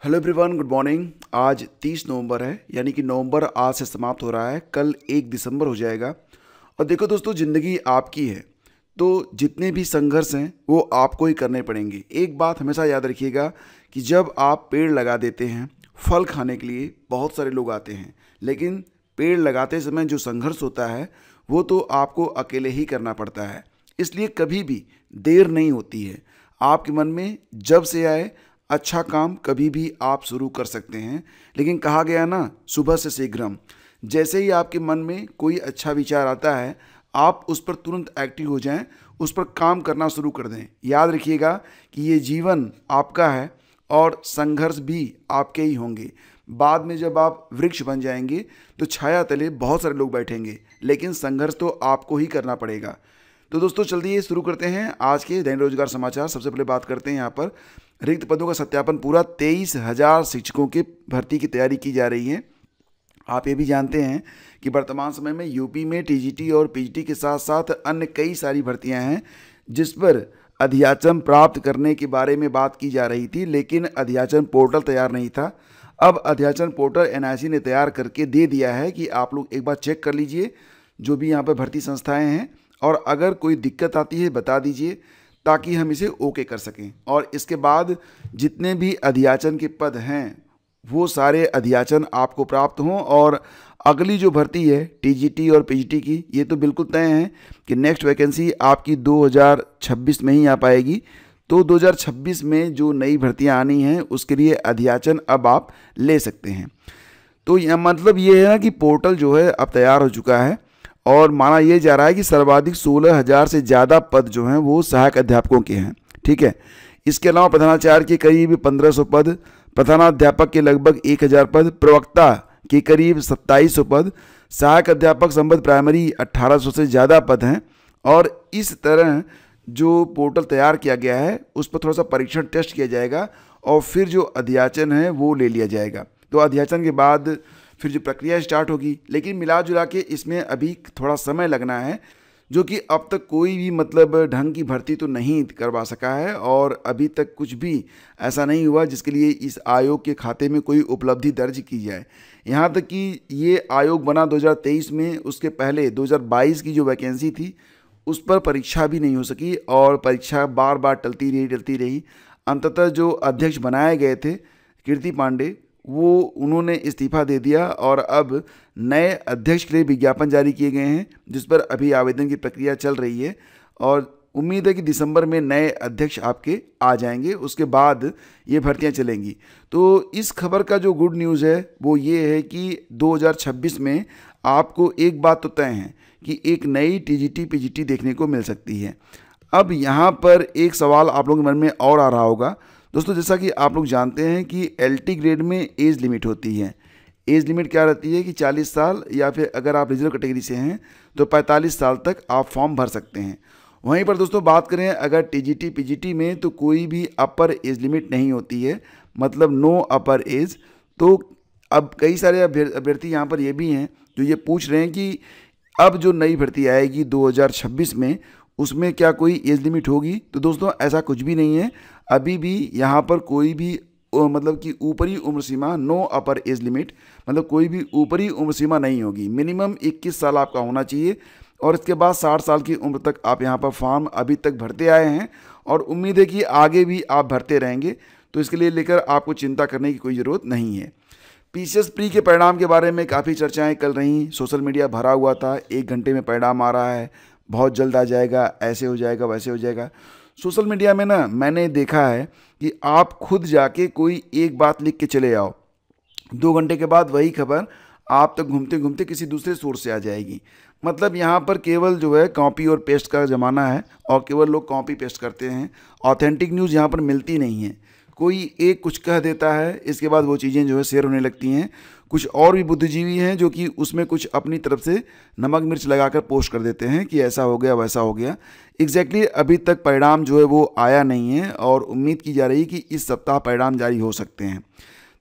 Hello everyone, good morning. आज 30 नवंबर है, यानी कि नवंबर आज से समाप्त हो रहा है। कल 1 दिसंबर हो जाएगा। और देखो दोस्तों, ज़िंदगी आपकी है, तो जितने भी संघर्ष हैं वो आपको ही करने पड़ेंगे। एक बात हमेशा याद रखिएगा कि जब आप पेड़ लगा देते हैं, फल खाने के लिए बहुत सारे लोग आते हैं, लेकिन पेड़ लगाते समय जो संघर्ष होता है वो तो आपको अकेले ही करना पड़ता है। इसलिए कभी भी देर नहीं होती है। आपके मन में जब से आए अच्छा काम कभी भी आप शुरू कर सकते हैं। लेकिन कहा गया ना, सुबह से शीघ्रम। जैसे ही आपके मन में कोई अच्छा विचार आता है, आप उस पर तुरंत एक्टिव हो जाएं, उस पर काम करना शुरू कर दें। याद रखिएगा कि ये जीवन आपका है और संघर्ष भी आपके ही होंगे। बाद में जब आप वृक्ष बन जाएंगे तो छाया तले बहुत सारे लोग बैठेंगे, लेकिन संघर्ष तो आपको ही करना पड़ेगा। तो दोस्तों चलिए शुरू करते हैं आज के दैनिक रोजगार समाचार। सबसे पहले बात करते हैं यहाँ पर रिक्त पदों का सत्यापन पूरा। 23,000 शिक्षकों की भर्ती की तैयारी की जा रही है। आप ये भी जानते हैं कि वर्तमान समय में यूपी में टीजीटी और पीजीटी के साथ साथ अन्य कई सारी भर्तियां हैं जिस पर अधियाचन प्राप्त करने के बारे में बात की जा रही थी, लेकिन अधियाचन पोर्टल तैयार नहीं था। अब अधियाचन पोर्टल एनआईसी ने तैयार करके दे दिया है कि आप लोग एक बार चेक कर लीजिए जो भी यहाँ पर भर्ती संस्थाएँ हैं, और अगर कोई दिक्कत आती है बता दीजिए ताकि हम इसे ओके कर सकें। और इसके बाद जितने भी अधियाचन के पद हैं वो सारे अधियाचन आपको प्राप्त हों। और अगली जो भर्ती है टीजीटी और पीजीटी की, ये तो बिल्कुल तय है कि नेक्स्ट वैकेंसी आपकी 2026 में ही आ पाएगी। तो 2026 में जो नई भर्तियां आनी हैं उसके लिए अधियाचन अब आप ले सकते हैं। तो यह मतलब ये है ना कि पोर्टल जो है अब तैयार हो चुका है और माना यह जा रहा है कि सर्वाधिक 16,000 से ज़्यादा पद जो हैं वो सहायक अध्यापकों के हैं। ठीक है। इसके अलावा प्रधानाचार्य के करीब 1,500 पद, प्रधानाध्यापक के लगभग 1,000 पद, प्रवक्ता के करीब 2,700 पद, सहायक अध्यापक संबद्ध प्राइमरी 1,800 से ज़्यादा पद हैं। और इस तरह जो पोर्टल तैयार किया गया है उस पर थोड़ा सा परीक्षण टेस्ट किया जाएगा और फिर जो अध्याचन है वो ले लिया जाएगा। तो अध्याचन के बाद फिर जो प्रक्रिया स्टार्ट होगी। लेकिन मिला जुला के इसमें अभी थोड़ा समय लगना है, जो कि अब तक कोई भी मतलब ढंग की भर्ती तो नहीं करवा सका है और अभी तक कुछ भी ऐसा नहीं हुआ जिसके लिए इस आयोग के खाते में कोई उपलब्धि दर्ज की जाए। यहाँ तक कि ये आयोग बना 2023 में, उसके पहले 2022 की जो वैकेंसी थी उस पर परीक्षा भी नहीं हो सकी और परीक्षा बार बार टलती रही। अंततः जो अध्यक्ष बनाए गए थे कीर्ति पांडे, वो उन्होंने इस्तीफा दे दिया और अब नए अध्यक्ष के लिए विज्ञापन जारी किए गए हैं जिस पर अभी आवेदन की प्रक्रिया चल रही है। और उम्मीद है कि दिसंबर में नए अध्यक्ष आपके आ जाएंगे, उसके बाद ये भर्तियां चलेंगी। तो इस खबर का जो गुड न्यूज़ है वो ये है कि 2026 में आपको एक बात तो तय है कि एक नई टीजीटी पीजीटी देखने को मिल सकती है। अब यहाँ पर एक सवाल आप लोगों के मन में और आ रहा होगा दोस्तों, जैसा कि आप लोग जानते हैं कि एलटी ग्रेड में एज लिमिट होती है। एज लिमिट क्या रहती है कि 40 साल, या फिर अगर आप रिजर्व कैटेगरी से हैं तो 45 साल तक आप फॉर्म भर सकते हैं। वहीं पर दोस्तों बात करें अगर टीजीटी पीजीटी में, तो कोई भी अपर एज लिमिट नहीं होती है, मतलब नो अपर एज। तो अब कई सारे अभ्यर्थी यहाँ पर ये भी हैं जो ये पूछ रहे हैं कि अब जो नई भर्ती आएगी 2026 में, उसमें क्या कोई एज लिमिट होगी। तो दोस्तों ऐसा कुछ भी नहीं है। अभी भी यहाँ पर कोई भी मतलब कि ऊपरी उम्र सीमा, नो अपर एज लिमिट, मतलब कोई भी ऊपरी उम्र सीमा नहीं होगी। मिनिमम 21 साल आपका होना चाहिए और इसके बाद 60 साल की उम्र तक आप यहाँ पर फॉर्म अभी तक भरते आए हैं और उम्मीद है कि आगे भी आप भरते रहेंगे। तो इसके लिए लेकर आपको चिंता करने की कोई ज़रूरत नहीं है। पीसीएस प्री के परिणाम के बारे में काफ़ी चर्चाएँ कल रहीं। सोशल मीडिया भरा हुआ था, 1 घंटे में परिणाम आ रहा है, बहुत जल्द आ जाएगा, ऐसे हो जाएगा वैसे हो जाएगा। सोशल मीडिया में ना मैंने देखा है कि आप खुद जाके कोई एक बात लिख के चले आओ, 2 घंटे के बाद वही खबर आप तक घूमते घूमते किसी दूसरे सोर्स से आ जाएगी। मतलब यहाँ पर केवल जो है कॉपी और पेस्ट का ज़माना है और केवल लोग कॉपी पेस्ट करते हैं। ऑथेंटिक न्यूज़ यहाँ पर मिलती नहीं है। कोई एक कुछ कह देता है, इसके बाद वो चीज़ें जो है शेयर होने लगती हैं। कुछ और भी बुद्धिजीवी हैं जो कि उसमें कुछ अपनी तरफ से नमक मिर्च लगाकर पोस्ट कर देते हैं कि ऐसा हो गया वैसा हो गया। एग्जैक्टली अभी तक परिणाम जो है वो आया नहीं है और उम्मीद की जा रही है कि इस सप्ताह परिणाम जारी हो सकते हैं।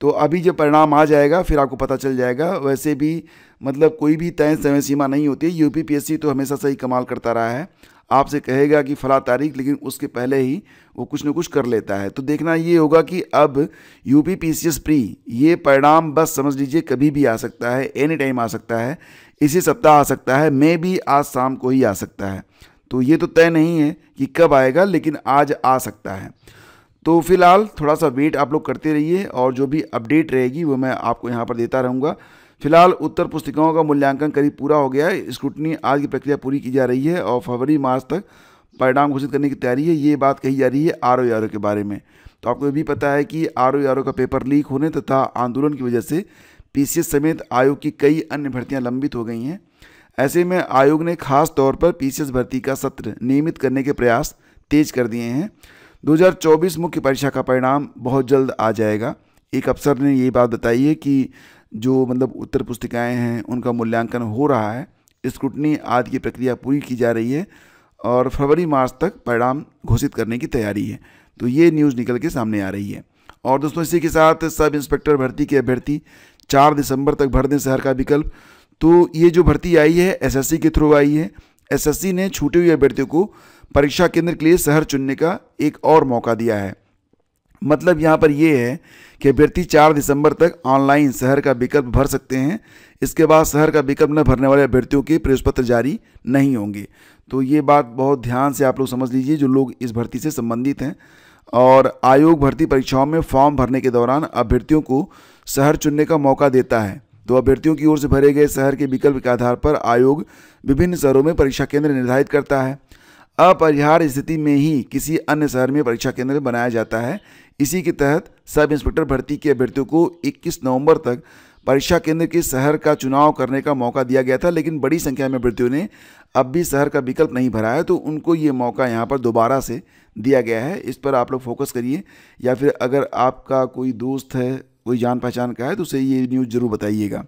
तो अभी जब परिणाम आ जाएगा फिर आपको पता चल जाएगा। वैसे भी मतलब कोई भी तय समय सीमा नहीं होती है। यूपीपीएससी तो हमेशा सही कमाल करता रहा है। आपसे कहेगा कि फला तारीख, लेकिन उसके पहले ही वो कुछ न कुछ कर लेता है। तो देखना ये होगा कि अब यूपी पीसीएस प्री ये परिणाम बस समझ लीजिए कभी भी आ सकता है, एनी टाइम आ सकता है, इसी सप्ताह आ सकता है, मे भी आज शाम को ही आ सकता है। तो ये तो तय नहीं है कि कब आएगा, लेकिन आज आ सकता है। तो फिलहाल थोड़ा सा वेट आप लोग करते रहिए और जो भी अपडेट रहेगी वो मैं आपको यहाँ पर देता रहूँगा। फिलहाल उत्तर पुस्तिकाओं का मूल्यांकन करीब पूरा हो गया है। स्क्रूटनी आज की प्रक्रिया पूरी की जा रही है और फरवरी मार्च तक परिणाम घोषित करने की तैयारी है। ये बात कही जा रही है आरओ के बारे में। तो आपको ये भी पता है कि आरओ का पेपर लीक होने तथा आंदोलन की वजह से पीसीएस समेत आयोग की कई अन्य भर्तियाँ लंबित हो गई हैं। ऐसे में आयोग ने खास तौर पर पीसीएस भर्ती का सत्र नियमित करने के प्रयास तेज कर दिए हैं। 2024 मुख्य परीक्षा का परिणाम बहुत जल्द आ जाएगा। एक अफसर ने ये बात बताई है कि जो मतलब उत्तर पुस्तिकाएं हैं उनका मूल्यांकन हो रहा है, स्क्रूटनी आदि की प्रक्रिया पूरी की जा रही है और फरवरी मार्च तक परिणाम घोषित करने की तैयारी है। तो ये न्यूज़ निकल के सामने आ रही है। और दोस्तों इसी के साथ सब इंस्पेक्टर भर्ती के अभ्यर्थी 4 दिसंबर तक भर दें शहर का विकल्प। तो ये जो भर्ती आई है एसएससी के थ्रू आई है। एसएससी ने छूटे हुए अभ्यर्थियों को परीक्षा केंद्र के लिए शहर चुनने का एक और मौका दिया है। मतलब यहाँ पर ये है कि अभ्यर्थी 4 दिसंबर तक ऑनलाइन शहर का विकल्प भर सकते हैं। इसके बाद शहर का विकल्प न भरने वाले अभ्यर्थियों के प्रवेश पत्र जारी नहीं होंगे। तो ये बात बहुत ध्यान से आप लोग समझ लीजिए जो लोग इस भर्ती से संबंधित हैं। और आयोग भर्ती परीक्षाओं में फॉर्म भरने के दौरान अभ्यर्थियों को शहर चुनने का मौका देता है। तो अभ्यर्थियों की ओर से भरे गए शहर के विकल्प के आधार पर आयोग विभिन्न शहरों में परीक्षा केंद्र निर्धारित करता है। अपरिहार्य स्थिति में ही किसी अन्य शहर में परीक्षा केंद्र बनाया जाता है। इसी के तहत सब इंस्पेक्टर भर्ती के अभ्यर्थियों को 21 नवंबर तक परीक्षा केंद्र के शहर का चुनाव करने का मौका दिया गया था, लेकिन बड़ी संख्या में अभ्यर्थियों ने अब भी शहर का विकल्प नहीं भरा है। तो उनको ये मौका यहाँ पर दोबारा से दिया गया है। इस पर आप लोग फोकस करिए, या फिर अगर आपका कोई दोस्त है, कोई जान पहचान का है, तो उसे ये न्यूज़ जरूर बताइएगा।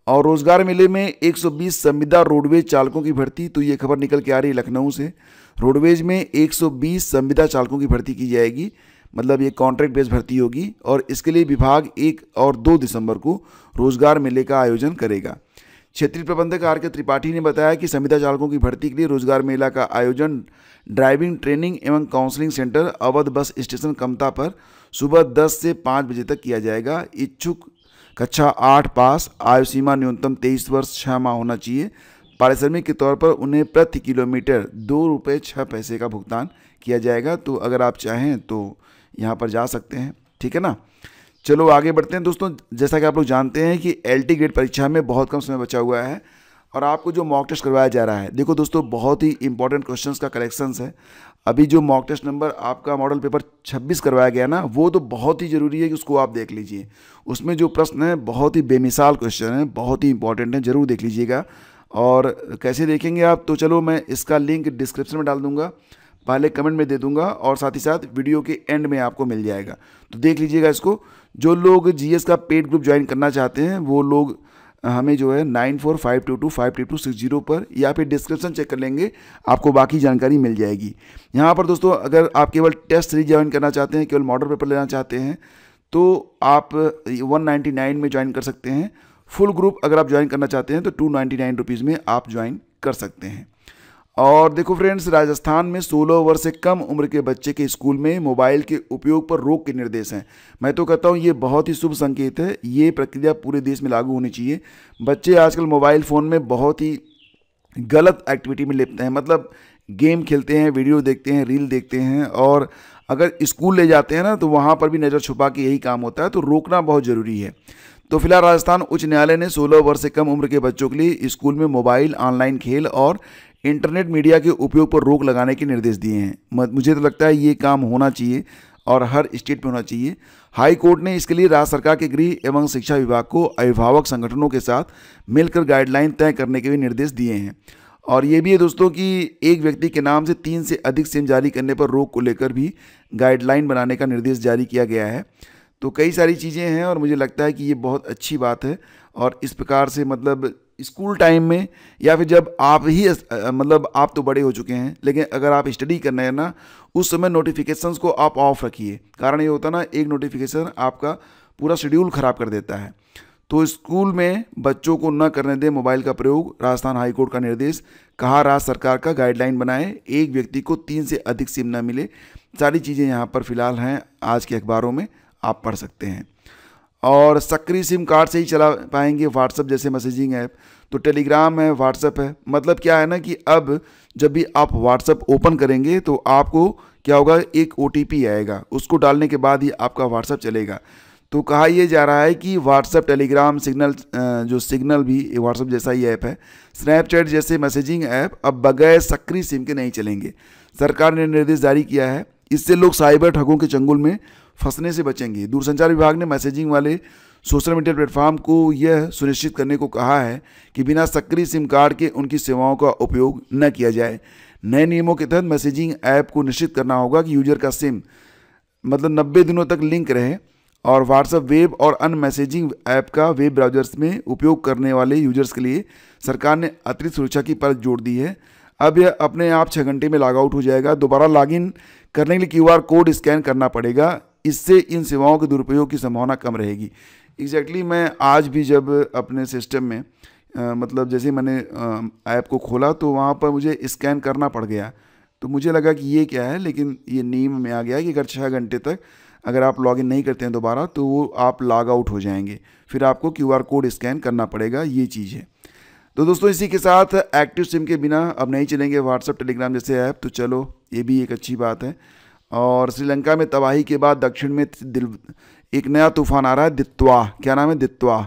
और रोजगार मेले में 120 संविदा रोडवेज चालकों की भर्ती। तो ये खबर निकल के आ रही है लखनऊ से। रोडवेज में 120 संविदा चालकों की भर्ती की जाएगी। मतलब ये कॉन्ट्रैक्ट बेस्ड भर्ती होगी और इसके लिए विभाग 1 और 2 दिसंबर को रोजगार मेले का आयोजन करेगा। क्षेत्रीय प्रबंधक आर के त्रिपाठी ने बताया कि संविदा चालकों की भर्ती के लिए रोजगार मेला का आयोजन ड्राइविंग ट्रेनिंग एवं counselling centre Awadh bus station कमता पर सुबह 10 से 5 बजे तक किया जाएगा। इच्छुक कक्षा 8 पास, आयु सीमा न्यूनतम 23 वर्ष 6 माह होना चाहिए। पारिश्रमिक के तौर पर उन्हें प्रति किलोमीटर 2 रुपये 6 पैसे का भुगतान किया जाएगा। तो अगर आप चाहें तो यहाँ पर जा सकते हैं, ठीक है ना। चलो आगे बढ़ते हैं दोस्तों। जैसा कि आप लोग जानते हैं कि एलटी ग्रेड परीक्षा में बहुत कम समय बचा हुआ है और आपको जो मॉक टेस्ट करवाया जा रहा है, देखो दोस्तों बहुत ही इंपॉर्टेंट क्वेश्चंस का कलेक्शंस है। अभी जो मॉक टेस्ट नंबर आपका मॉडल पेपर 26 करवाया गया ना, वो तो बहुत ही ज़रूरी है कि उसको आप देख लीजिए। उसमें जो प्रश्न है बहुत ही बेमिसाल क्वेश्चन है, बहुत ही इंपॉर्टेंट है, ज़रूर देख लीजिएगा। और कैसे देखेंगे आप, तो चलो मैं इसका लिंक डिस्क्रिप्शन में डाल दूंगा, पहले कमेंट में दे दूंगा और साथ ही साथ वीडियो के एंड में आपको मिल जाएगा। तो देख लीजिएगा इसको। जो लोग जीएस का पेड ग्रुप ज्वाइन करना चाहते हैं वो लोग हमें जो है 9452252260 पर या फिर डिस्क्रिप्शन चेक कर लेंगे, आपको बाकी जानकारी मिल जाएगी। यहाँ पर दोस्तों अगर आप केवल टेस्ट सीरीज ज्वाइन करना चाहते हैं, केवल मॉडल पेपर लेना चाहते हैं, तो आप 199 में ज्वाइन कर सकते हैं। फुल ग्रुप अगर आप ज्वाइन करना चाहते हैं तो 299 रुपीज़ में आप ज्वाइन कर सकते हैं। और देखो फ्रेंड्स, राजस्थान में 16 वर्ष से कम उम्र के बच्चे के स्कूल में मोबाइल के उपयोग पर रोक के निर्देश हैं। मैं तो कहता हूँ ये बहुत ही शुभ संकेत है। ये प्रक्रिया पूरे देश में लागू होनी चाहिए। बच्चे आजकल मोबाइल फ़ोन में बहुत ही गलत एक्टिविटी में लिप्त हैं, मतलब गेम खेलते हैं, वीडियो देखते हैं, रील देखते हैं, और अगर स्कूल ले जाते हैं ना तो वहाँ पर भी नज़र छुपा के यही काम होता है। तो रोकना बहुत ज़रूरी है। तो फिलहाल राजस्थान उच्च न्यायालय ने 16 वर्ष से कम उम्र के बच्चों के लिए स्कूल में मोबाइल, ऑनलाइन खेल और इंटरनेट मीडिया के उपयोग पर रोक लगाने के निर्देश दिए हैं। मुझे तो लगता है ये काम होना चाहिए और हर स्टेट में होना चाहिए। हाई कोर्ट ने इसके लिए राज्य सरकार के गृह एवं शिक्षा विभाग को अभिभावक संगठनों के साथ मिलकर गाइडलाइन तय करने के भी निर्देश दिए हैं। और ये भी है दोस्तों कि एक व्यक्ति के नाम से 3 से अधिक सिम जारी करने पर रोक को लेकर भी गाइडलाइन बनाने का निर्देश जारी किया गया है। तो कई सारी चीज़ें हैं और मुझे लगता है कि ये बहुत अच्छी बात है। और इस प्रकार से मतलब स्कूल टाइम में या फिर जब आप ही मतलब आप तो बड़े हो चुके हैं, लेकिन अगर आप स्टडी करना है ना, उस समय नोटिफिकेशंस को आप ऑफ रखिए। कारण ये होता है ना, एक नोटिफिकेशन आपका पूरा शेड्यूल ख़राब कर देता है। तो स्कूल में बच्चों को न करने दें मोबाइल का प्रयोग, राजस्थान हाईकोर्ट का निर्देश। कहा राज्य सरकार का गाइडलाइन बनाए, एक व्यक्ति को 3 से अधिक सिम न मिले। सारी चीज़ें यहाँ पर फिलहाल हैं आज के अखबारों में, आप पढ़ सकते हैं। और सक्रिय सिम कार्ड से ही चला पाएंगे व्हाट्सअप जैसे मैसेजिंग ऐप। तो टेलीग्राम है, व्हाट्सअप है, मतलब क्या है ना कि अब जब भी आप व्हाट्सअप ओपन करेंगे तो आपको क्या होगा, एक OTP आएगा, उसको डालने के बाद ही आपका व्हाट्सअप चलेगा। तो कहा यह जा रहा है कि व्हाट्सअप, टेलीग्राम, सिग्नल, जो सिग्नल भी व्हाट्सअप जैसा ही ऐप है, स्नैपचैट जैसे मैसेजिंग ऐप अब बगैर सक्रिय सिम के नहीं चलेंगे। सरकार ने निर्देश जारी किया है, इससे लोग साइबर ठगों के चंगुल में फंसने से बचेंगे। दूरसंचार विभाग ने मैसेजिंग वाले सोशल मीडिया प्लेटफॉर्म को यह सुनिश्चित करने को कहा है कि बिना सक्रिय सिम कार्ड के उनकी सेवाओं का उपयोग न किया जाए। नए नियमों के तहत मैसेजिंग ऐप को निश्चित करना होगा कि यूजर का सिम मतलब 90 दिनों तक लिंक रहे। और व्हाट्सएप वेब और अन्य मैसेजिंग ऐप का वेब ब्राउजर्स में उपयोग करने वाले यूजर्स के लिए सरकार ने अतिरिक्त सुरक्षा की परत जोड़ दी है। अब यह अपने आप 6 घंटे में लॉग आउट हो जाएगा। दोबारा लॉगिन करने के लिए QR कोड स्कैन करना पड़ेगा। इससे इन सेवाओं के दुरुपयोग की संभावना कम रहेगी। एग्जैक्टली मैं आज भी जब अपने सिस्टम में मतलब जैसे मैंने ऐप को खोला तो वहाँ पर मुझे स्कैन करना पड़ गया। तो मुझे लगा कि ये क्या है, लेकिन ये नियम में आ गया कि अगर 6 घंटे तक अगर आप लॉगिन नहीं करते हैं दोबारा तो वो आप लॉग आउट हो जाएंगे, फिर आपको QR कोड स्कैन करना पड़ेगा, ये चीज़ है। तो दोस्तों इसी के साथ एक्टिव सिम के बिना अब नहीं चलेंगे व्हाट्सएप, टेलीग्राम जैसे ऐप, तो चलो ये भी एक अच्छी बात है। और श्रीलंका में तबाही के बाद दक्षिण में एक नया तूफान आ रहा है, दित्वा। क्या नाम है? दित्वा।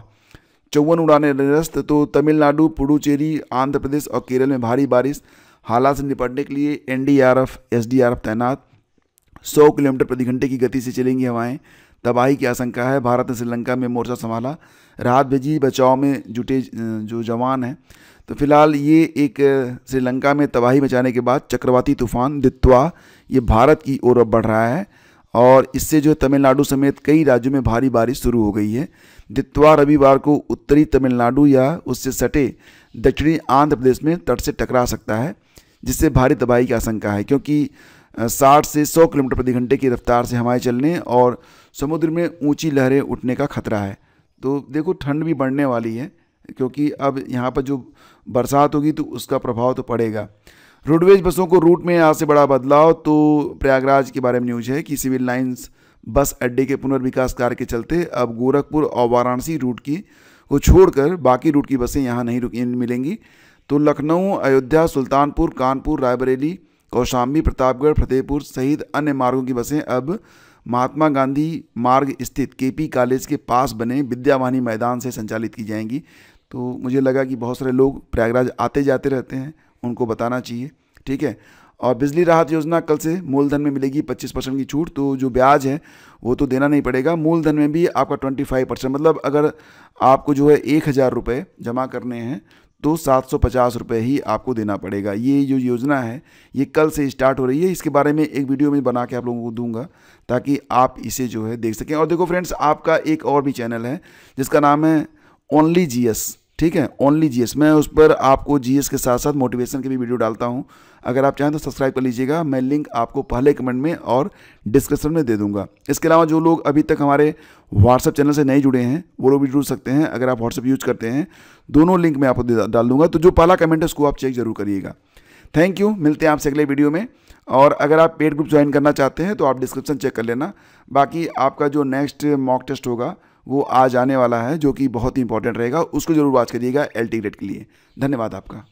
54 उड़ानें निरस्त। तो तमिलनाडु, पुडुचेरी, आंध्र प्रदेश और केरल में भारी बारिश। हालात से निपटने के लिए NDRF, SDRF तैनात। 100 किलोमीटर प्रति घंटे की गति से चलेंगी हवाएं। तबाही की आशंका है। भारत ने श्रीलंका में मोर्चा संभाला, राहत भेजी, बचाव में जुटे जो जवान हैं। तो फिलहाल ये एक श्रीलंका में तबाही मचाने के बाद चक्रवाती तूफान दित्वा ये भारत की ओर बढ़ रहा है और इससे जो तमिलनाडु समेत कई राज्यों में भारी बारिश शुरू हो गई है। दित्वा रविवार को उत्तरी तमिलनाडु या उससे सटे दक्षिणी आंध्र प्रदेश में तट से टकरा सकता है, जिससे भारी तबाही की आशंका है, क्योंकि 60 से 100 किलोमीटर प्रति घंटे की रफ्तार से हवाएं चलने और समुद्र में ऊंची लहरें उठने का खतरा है। तो देखो ठंड भी बढ़ने वाली है, क्योंकि अब यहाँ पर जो बरसात होगी तो उसका प्रभाव तो पड़ेगा। रोडवेज बसों को रूट में आज से बड़ा बदलाव। तो प्रयागराज के बारे में न्यूज़ है कि सिविल लाइंस बस अड्डे के पुनर्विकास कार्य के चलते अब गोरखपुर और वाराणसी रूट को छोड़कर बाकी रूट की बसें यहाँ नहीं मिलेंगी। तो लखनऊ, अयोध्या, सुल्तानपुर, कानपुर, रायबरेली, कौशाम्बी, प्रतापगढ़, फतेहपुर सहित अन्य मार्गों की बसें अब महात्मा गांधी मार्ग स्थित KP कॉलेज के पास बने विद्यावानी मैदान से संचालित की जाएंगी। तो मुझे लगा कि बहुत सारे लोग प्रयागराज आते जाते रहते हैं, उनको बताना चाहिए, ठीक है। और बिजली राहत योजना कल से मूलधन में मिलेगी 25% की छूट। तो जो ब्याज है वो तो देना नहीं पड़ेगा, मूलधन में भी आपका 25%, मतलब अगर आपको जो है 1000 रुपये जमा करने हैं तो 750 रुपये ही आपको देना पड़ेगा। ये जो योजना है ये कल से स्टार्ट हो रही है। इसके बारे में एक वीडियो में बना के आप लोगों को दूंगा ताकि आप इसे जो है देख सकें। और देखो फ्रेंड्स, आपका एक और भी चैनल है जिसका नाम है ओनली GS, ठीक है, ओनली GS। मैं उस पर आपको GS के साथ साथ मोटिवेशन की भी वीडियो डालता हूं। अगर आप चाहें तो सब्सक्राइब कर लीजिएगा, मैं लिंक आपको पहले कमेंट में और डिस्क्रिप्शन में दे दूंगा। इसके अलावा जो लोग अभी तक हमारे व्हाट्सएप चैनल से नहीं जुड़े हैं वो लोग भी जुड़ सकते हैं। अगर आप व्हाट्सएप यूज करते हैं, दोनों लिंक मैं आपको डाल दूंगा। तो जो पहला कमेंट है उसको आप चेक जरूर करिएगा। थैंक यू, मिलते हैं आपसे अगले वीडियो में। और अगर आप पेड ग्रुप ज्वाइन करना चाहते हैं तो आप डिस्क्रिप्शन चेक कर लेना। बाकी आपका जो नेक्स्ट मॉक टेस्ट होगा वो आज आने वाला है, जो कि बहुत ही इंपॉर्टेंट रहेगा, उसको जरूर वॉच करिएगा LT ग्रेड के लिए। धन्यवाद आपका।